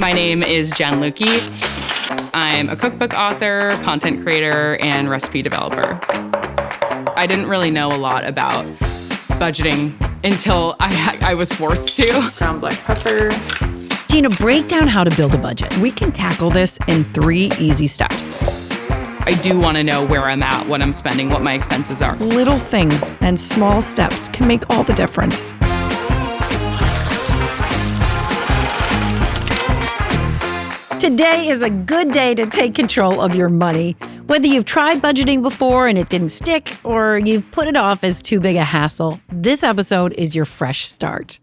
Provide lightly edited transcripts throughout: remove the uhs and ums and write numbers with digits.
My name is Jen Lukey. I'm a cookbook author, content creator, and recipe developer. I didn't really know a lot about budgeting until I was forced to. Ground black pepper. Gina, break down how to build a budget. We can tackle this in 3 easy steps. I do want to know where I'm at, what I'm spending, what my expenses are. Little things and small steps can make all the difference. Today is a good day to take control of your money. Whether you've tried budgeting before and it didn't stick, or you've put it off as too big a hassle, this episode is your fresh start.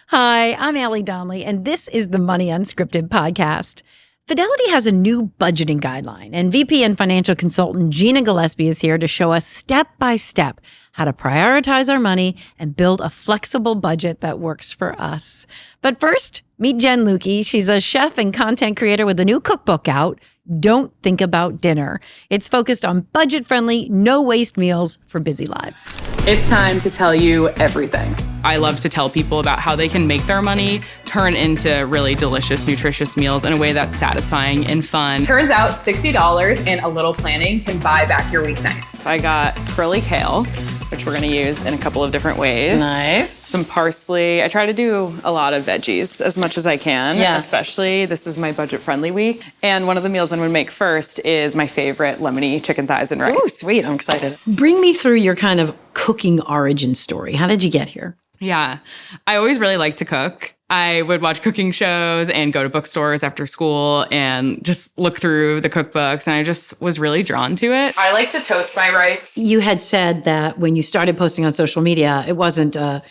Hi, I'm Allie Donnelly, and this is the Money Unscripted podcast. Fidelity has a new budgeting guideline, and VP and financial consultant Gina Gillespie is here to show us step-by-step how to prioritize our money and build a flexible budget that works for us. But first, meet Jen Lukey. She's a chef and content creator with a new cookbook out, Don't Think About Dinner. It's focused on budget-friendly, no-waste meals for busy lives. It's time to tell you everything. I love to tell people about how they can make their money turn into really delicious, nutritious meals in a way that's satisfying and fun. Turns out $60 and a little planning can buy back your weeknights. I got curly kale, which we're gonna use in a couple of different ways. Nice. Some parsley. I try to do a lot of veggies as much as I can, especially this is my budget-friendly week. And one of the meals I'm gonna make first is my favorite lemony chicken thighs and rice. Oh, sweet. I'm excited. Bring me through your kind of cooking origin story. How did you get here? Yeah, I always really liked to cook. I would watch cooking shows and go to bookstores after school and just look through the cookbooks. And I just was really drawn to it. I like to toast my rice. You had said that when you started posting on social media, it wasn't a,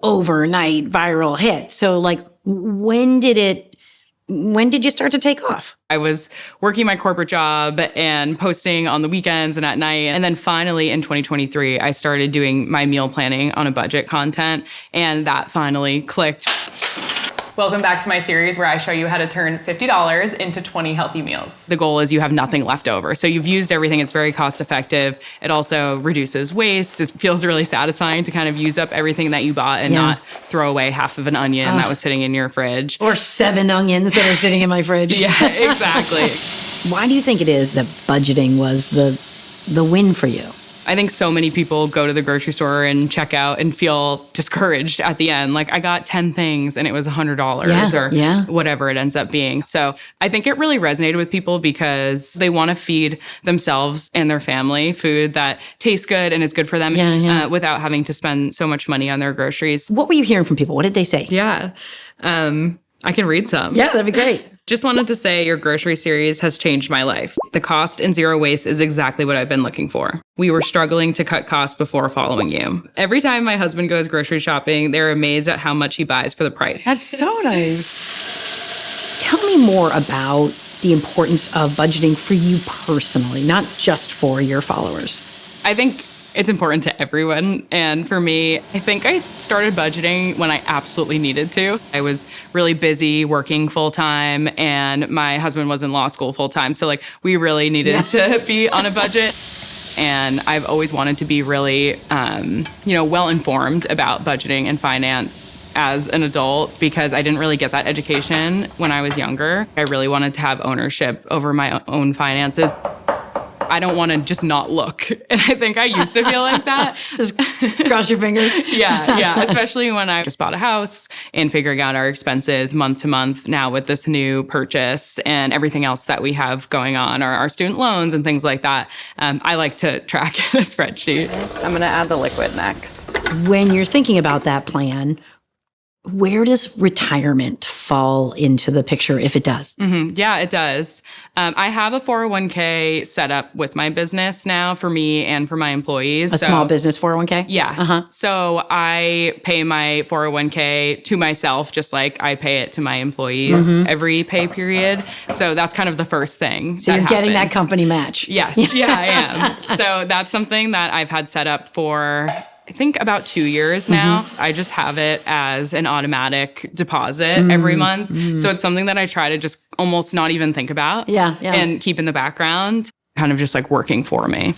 overnight viral hit. So when did you start to take off? I was working my corporate job and posting on the weekends and at night. And then finally in 2023, I started doing my meal planning on a budget content. And that finally clicked. Welcome back to my series where I show you how to turn $50 into 20 healthy meals. The goal is you have nothing left over. So you've used everything. It's very cost effective. It also reduces waste. It feels really satisfying to kind of use up everything that you bought and not throw away half of an onion that was sitting in your fridge. Or 7 onions that are sitting in my fridge. Yeah, exactly. Why do you think it is that budgeting was the win for you? I think so many people go to the grocery store and check out and feel discouraged at the end. Like I got 10 things and it was $100 or whatever it ends up being. So I think it really resonated with people because they want to feed themselves and their family food that tastes good and is good for them without having to spend so much money on their groceries. What were you hearing from people? What did they say? Yeah. I can read some. Yeah, that'd be great. Just wanted to say your grocery series has changed my life. The cost and zero waste is exactly what I've been looking for. We were struggling to cut costs before following you. Every time my husband goes grocery shopping, they're amazed at how much he buys for the price. That's so nice. Tell me more about the importance of budgeting for you personally, not just for your followers. I think it's important to everyone. And for me, I think I started budgeting when I absolutely needed to. I was really busy working full time and my husband was in law school full time. So we really needed to be on a budget. And I've always wanted to be really, well-informed about budgeting and finance as an adult because I didn't really get that education when I was younger. I really wanted to have ownership over my own finances. I don't want to just not look. And I think I used to feel like that. Just cross your fingers. Yeah. Especially when I just bought a house and figuring out our expenses month to month now with this new purchase and everything else that we have going on, our student loans and things like that. I like to track in a spreadsheet. I'm going to add the liquid next. When you're thinking about that plan, where does retirement fall into the picture, if it does? Mm-hmm. Yeah, it does. I have a 401k set up with my business now for me and for my employees. A small business 401k? Yeah. Uh-huh. So I pay my 401k to myself, just like I pay it to my employees every pay period. So that's kind of the first thing. So you're getting that company match. Yes. Yeah, I am. So that's something that I've had set up for I think about 2 years now. I just have it as an automatic deposit every month. So it's something that I try to just almost not even think about and keep in the background, kind of just working for me.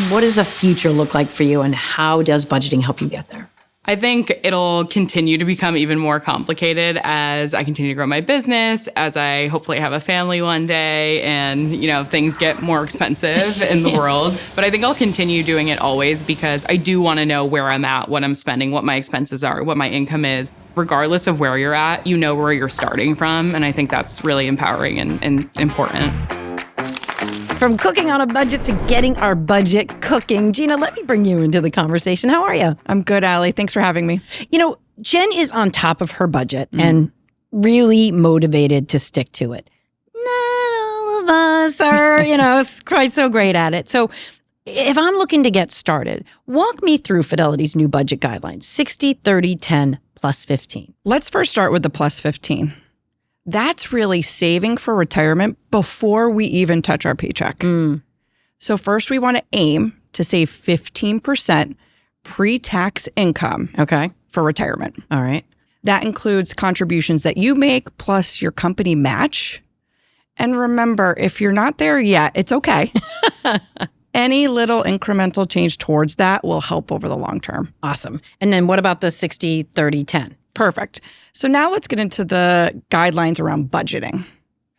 What does the future look like for you and how does budgeting help you get there? I think it'll continue to become even more complicated as I continue to grow my business, as I hopefully have a family one day and, things get more expensive in the world. But I think I'll continue doing it always because I do want to know where I'm at, what I'm spending, what my expenses are, what my income is. Regardless of where you're at, you know where you're starting from. And I think that's really empowering and important. From cooking on a budget to getting our budget cooking. Gina, let me bring you into the conversation. How are you? I'm good, Allie. Thanks for having me. Jen is on top of her budget and really motivated to stick to it. Not all of us are, quite so great at it. So if I'm looking to get started, walk me through Fidelity's new budget guidelines, 60, 30, 10, plus 15. Let's first start with the plus 15. That's really saving for retirement before we even touch our paycheck. So first we want to aim to save 15% pre-tax income for retirement. All right. That includes contributions that you make plus your company match. And remember, if you're not there yet, it's okay. Any little incremental change towards that will help over the long term. Awesome. And then what about the 60, 30, 10? Perfect. So now let's get into the guidelines around budgeting.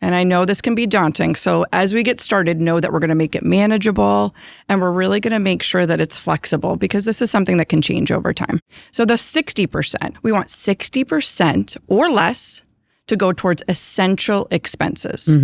And I know this can be daunting. So as we get started, know that we're going to make it manageable and we're really going to make sure that it's flexible because this is something that can change over time. So the 60%, we want 60% or less to go towards essential expenses.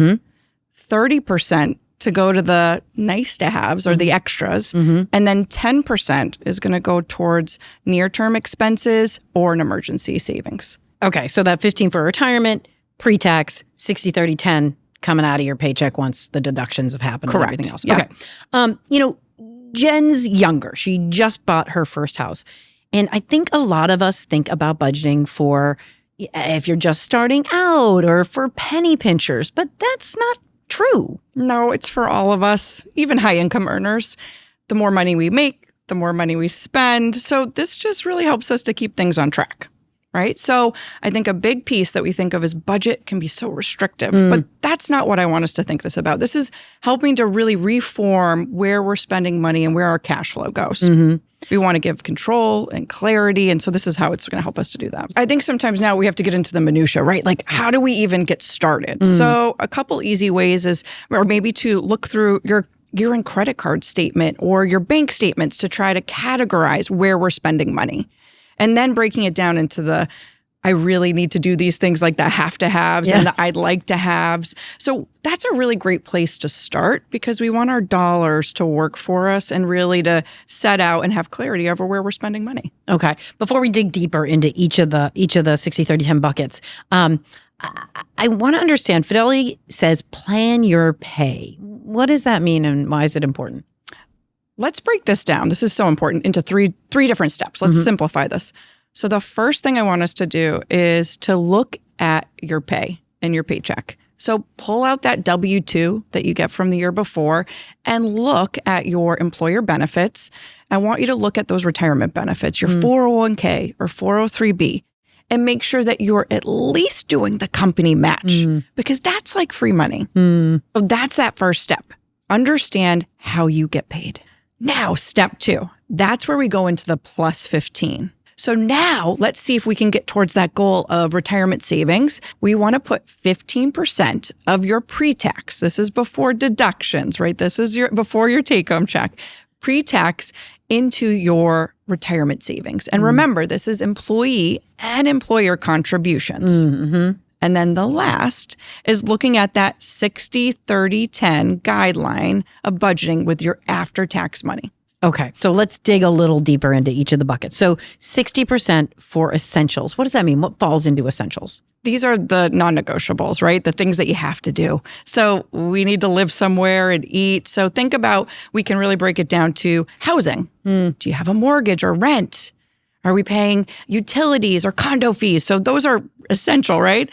30% to go to the nice to haves or the extras. And then 10% is going to go towards near-term expenses or an emergency savings. Okay, so that 15 for retirement, pre-tax, 60, 30, 10 coming out of your paycheck once the deductions have happened Correct. and everything else. Yeah. Okay. Jen's younger. She just bought her first house. And I think a lot of us think about budgeting for if you're just starting out or for penny pinchers, but that's not true. No, it's for all of us, even high income earners. The more money we make, the more money we spend. So this just really helps us to keep things on track, right? So I think a big piece that we think of as budget can be so restrictive, but that's not what I want us to think this about. This is helping to really reform where we're spending money and where our cash flow goes. We want to give control and clarity. And so this is how it's going to help us to do that. I think sometimes now we have to get into the minutia, right? Like, how do we even get started? So a couple easy ways is, or maybe to look through your year-end credit card statement or your bank statements to try to categorize where we're spending money. And then breaking it down into the, I really need to do these things, like the have to haves and the I'd like to haves. So that's a really great place to start because we want our dollars to work for us and really to set out and have clarity over where we're spending money. Okay. Before we dig deeper into each of the 60, 30, 10 buckets, I want to understand, Fidelity says plan your pay. What does that mean and why is it important? Let's break this down. This is so important into three different steps. Let's simplify this. So the first thing I want us to do is to look at your pay and your paycheck. So pull out that W-2 that you get from the year before and look at your employer benefits. I want you to look at those retirement benefits, your 401k or 403b, and make sure that you're at least doing the company match because that's like free money. So that's that first step. Understand how you get paid. Now, step 2, that's where we go into the plus 15. So now let's see if we can get towards that goal of retirement savings. We want to put 15% of your pre-tax. This is before deductions, right? This is before your take-home check. Pre-tax into your retirement savings. And remember, this is employee and employer contributions. And then the last is looking at that 60, 30, 10 guideline of budgeting with your after-tax money. Okay, so let's dig a little deeper into each of the buckets. So 60% for essentials. What does that mean? What falls into essentials? These are the non-negotiables, right? The things that you have to do. So we need to live somewhere and eat. So think about, we can really break it down to housing. Do you have a mortgage or rent? Are we paying utilities or condo fees? So those are essential, right?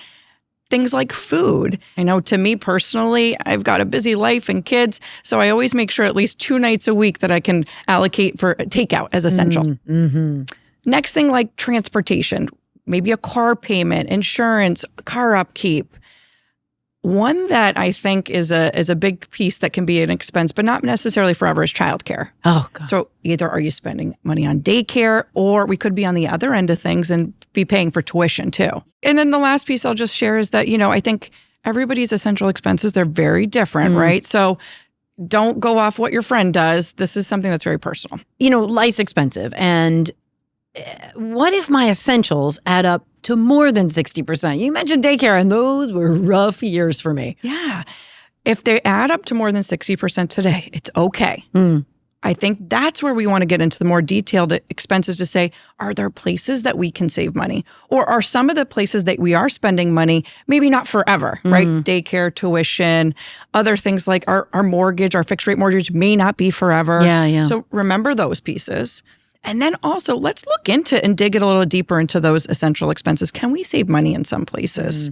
Things like food. I know to me personally, I've got a busy life and kids, so I always make sure at least 2 nights a week that I can allocate for takeout as essential. Next thing, like transportation, maybe a car payment, insurance, car upkeep. One that I think is a big piece that can be an expense, but not necessarily forever, is childcare. Oh, God. So either are you spending money on daycare, or we could be on the other end of things and be paying for tuition too. And then the last piece I'll just share is that, I think everybody's essential expenses, they're very different, right? So don't go off what your friend does. This is something that's very personal. Life's expensive. And what if my essentials add up to more than 60%? You mentioned daycare, and those were rough years for me. Yeah. If they add up to more than 60% today, it's okay. I think that's where we want to get into the more detailed expenses to say, are there places that we can save money? Or are some of the places that we are spending money, maybe not forever, right? Daycare, tuition, other things like our mortgage, our fixed rate mortgage may not be forever. Yeah. So remember those pieces. And then also let's look into and dig it a little deeper into those essential expenses. Can we save money in some places?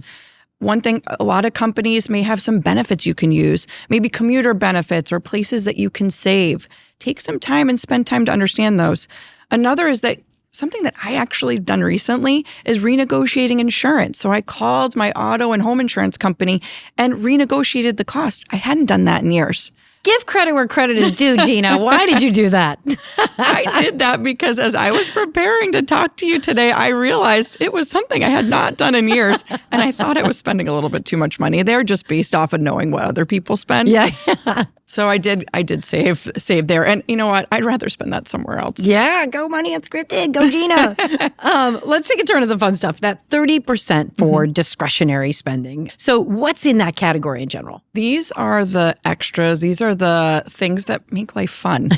One thing, a lot of companies may have some benefits you can use, maybe commuter benefits or places that you can save. Take some time and spend time to understand those. Another is that something that I actually done recently is renegotiating insurance. So I called my auto and home insurance company and renegotiated the cost. I hadn't done that in years. Give credit where credit is due, Gina. Why did you do that? I did that because as I was preparing to talk to you today, I realized it was something I had not done in years. And I thought I was spending a little bit too much money there just based off of knowing what other people spend. Yeah. So I did save there. And you know what? I'd rather spend that somewhere else. Yeah, go Money Unscripted. Go Gina. Let's take a turn to the fun stuff. That 30% for discretionary spending. So what's in that category in general? These are the extras. These are the things that make life fun.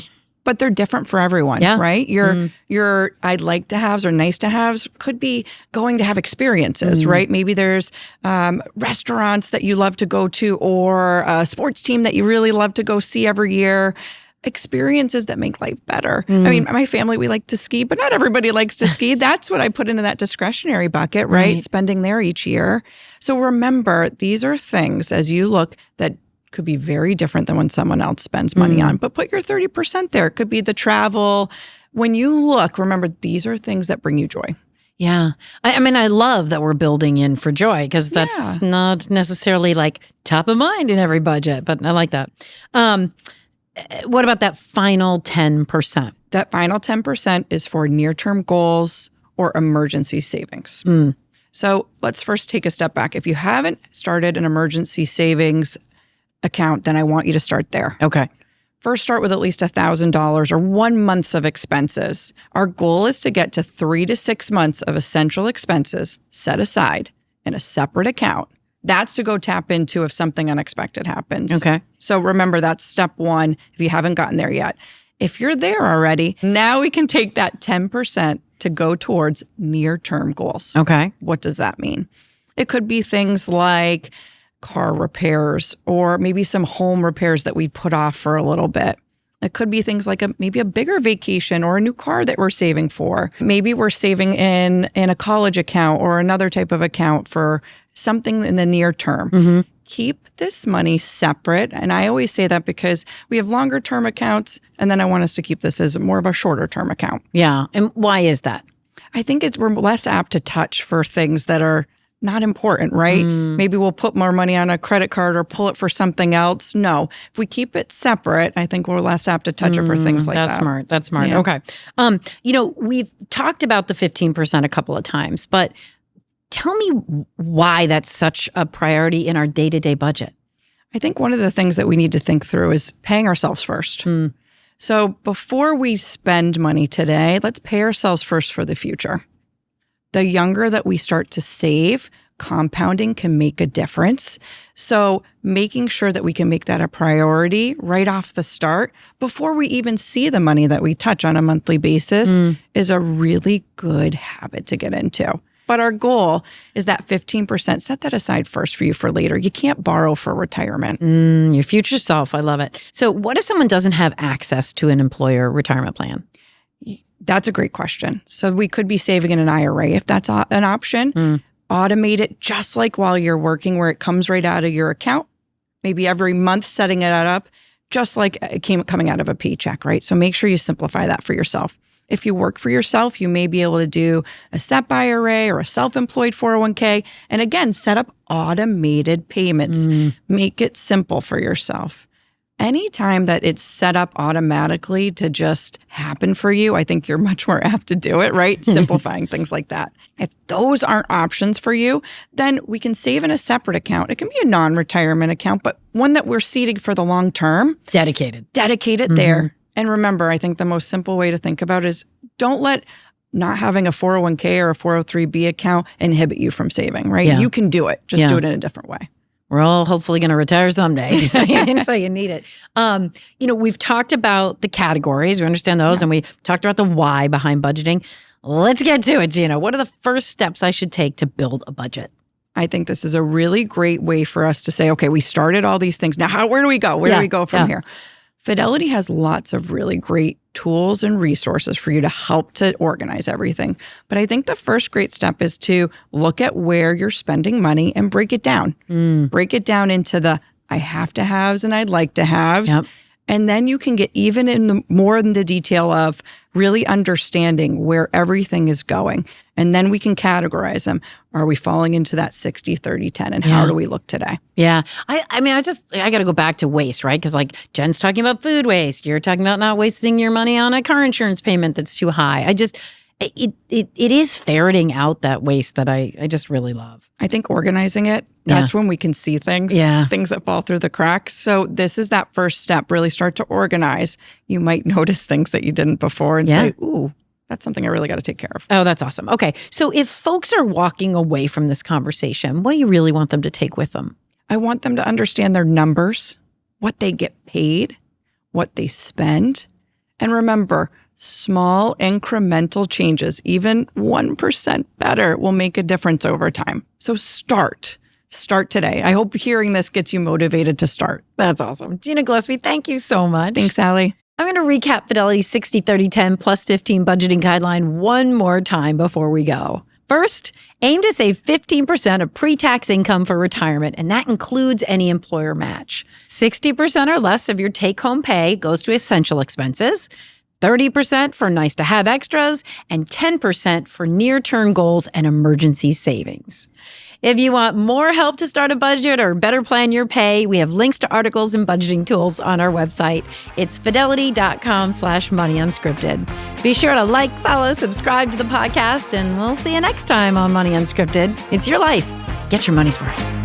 But they're different for everyone, right? Your I'd like to haves or nice to haves could be going to have experiences, right? Maybe there's restaurants that you love to go to, or a sports team that you really love to go see every year. Experiences that make life better. I mean, my family, we like to ski, but not everybody likes to ski. That's what I put into that discretionary bucket, right? Spending there each year. So remember, these are things as you look that could be very different than when someone else spends money on. But put your 30% there. It could be the travel. When you look, remember, these are things that bring you joy. Yeah. I mean, I love that we're building in for joy, because that's not necessarily like top of mind in every budget, but I like that. What about that final 10%? That final 10% is for near-term goals or emergency savings. So let's first take a step back. If you haven't started an emergency savings account, then I want you to start there. Okay. First, start with at least $1,000 or 1 month of expenses. Our goal is to get to 3 to 6 months of essential expenses set aside in a separate account. That's to go tap into if something unexpected happens. Okay. So remember, that's step one if you haven't gotten there yet. If you're there already, now we can take that 10% to go towards near-term goals. Okay. What does that mean? It could be things like car repairs, or maybe some home repairs that we put off for a little bit. It could be things like maybe a bigger vacation or a new car that we're saving for. Maybe we're saving in a college account or another type of account for something in the near term. Keep this money separate. And I always say that because we have longer term accounts, and then I want us to keep this as more of a shorter term account. Yeah. And why is that? I think we're less apt to touch for things that are not important, right? Maybe we'll put more money on a credit card or pull it for something else. No, if we keep it separate, I think we're less apt to touch it for things like that. That's smart. Yeah. Okay. We've talked about the 15% a couple of times, but tell me why that's such a priority in our day-to-day budget. I think one of the things that we need to think through is paying ourselves first. So before we spend money today, let's pay ourselves first for the future. The younger that we start to save, compounding can make a difference. So making sure that we can make that a priority right off the start before we even see the money that we touch on a monthly basis is a really good habit to get into. But our goal is that 15%. Set that aside first for you for later. You can't borrow for retirement. Your future self. I love it. So what if someone doesn't have access to an employer retirement plan? That's a great question. So we could be saving in an IRA if that's an option. Automate it just like while you're working, where it comes right out of your account. Maybe every month setting it up, just like it coming out of a paycheck, right? So make sure you simplify that for yourself. If you work for yourself, you may be able to do a SEP IRA or a self-employed 401k. And again, set up automated payments. Make it simple for yourself. Anytime that it's set up automatically to just happen for you, I think you're much more apt to do it, right? Simplifying things like that. If those aren't options for you, then we can save in a separate account. It can be a non-retirement account, but one that we're seeding for the long term. Dedicated. Dedicate it there. And remember, I think the most simple way to think about it is don't let not having a 401k or a 403b account inhibit you from saving, right? Yeah. You can do it. Just do it in a different way. We're all hopefully going to retire someday. So you need it. We've talked about the categories. We understand those. And we talked about the why behind budgeting. Let's get to it, Gina. What are the first steps I should take to build a budget? I think this is a really great way for us to say, okay, we started all these things. Now, where do we go? Where do we go from here? Fidelity has lots of really great tools and resources for you to help to organize everything. But I think the first great step is to look at where you're spending money and break it down. Break it down into the I have to haves and I'd like to haves. And then you can get even in more in the detail of really understanding where everything is going. And then we can categorize them. Are we falling into that 60, 30, 10? And how do we look today? Yeah. I got to go back to waste, right? Because like Jen's talking about food waste. You're talking about not wasting your money on a car insurance payment that's too high. It is ferreting out that waste that I just really love. I think organizing it, that's when we can see things, things that fall through the cracks. So this is that first step, really start to organize. You might notice things that you didn't before and say, ooh, that's something I really got to take care of. Oh, that's awesome. Okay. So if folks are walking away from this conversation, what do you really want them to take with them? I want them to understand their numbers, what they get paid, what they spend. And remember, small incremental changes, even 1% better, will make a difference over time. So start today. I hope hearing this gets you motivated to start. That's awesome. Gina Gillespie, thank you so much. Thanks, Allie. I'm going to recap Fidelity's 60, 30, 10 plus 15 budgeting guideline one more time before we go. First, aim to save 15% of pre-tax income for retirement, and that includes any employer match. 60% or less of your take-home pay goes to essential expenses, 30% for nice-to-have extras, and 10% for near-term goals and emergency savings. If you want more help to start a budget or better plan your pay, we have links to articles and budgeting tools on our website. It's fidelity.com/moneyunscripted. Be sure to like, follow, subscribe to the podcast, and we'll see you next time on Money Unscripted. It's your life. Get your money's worth.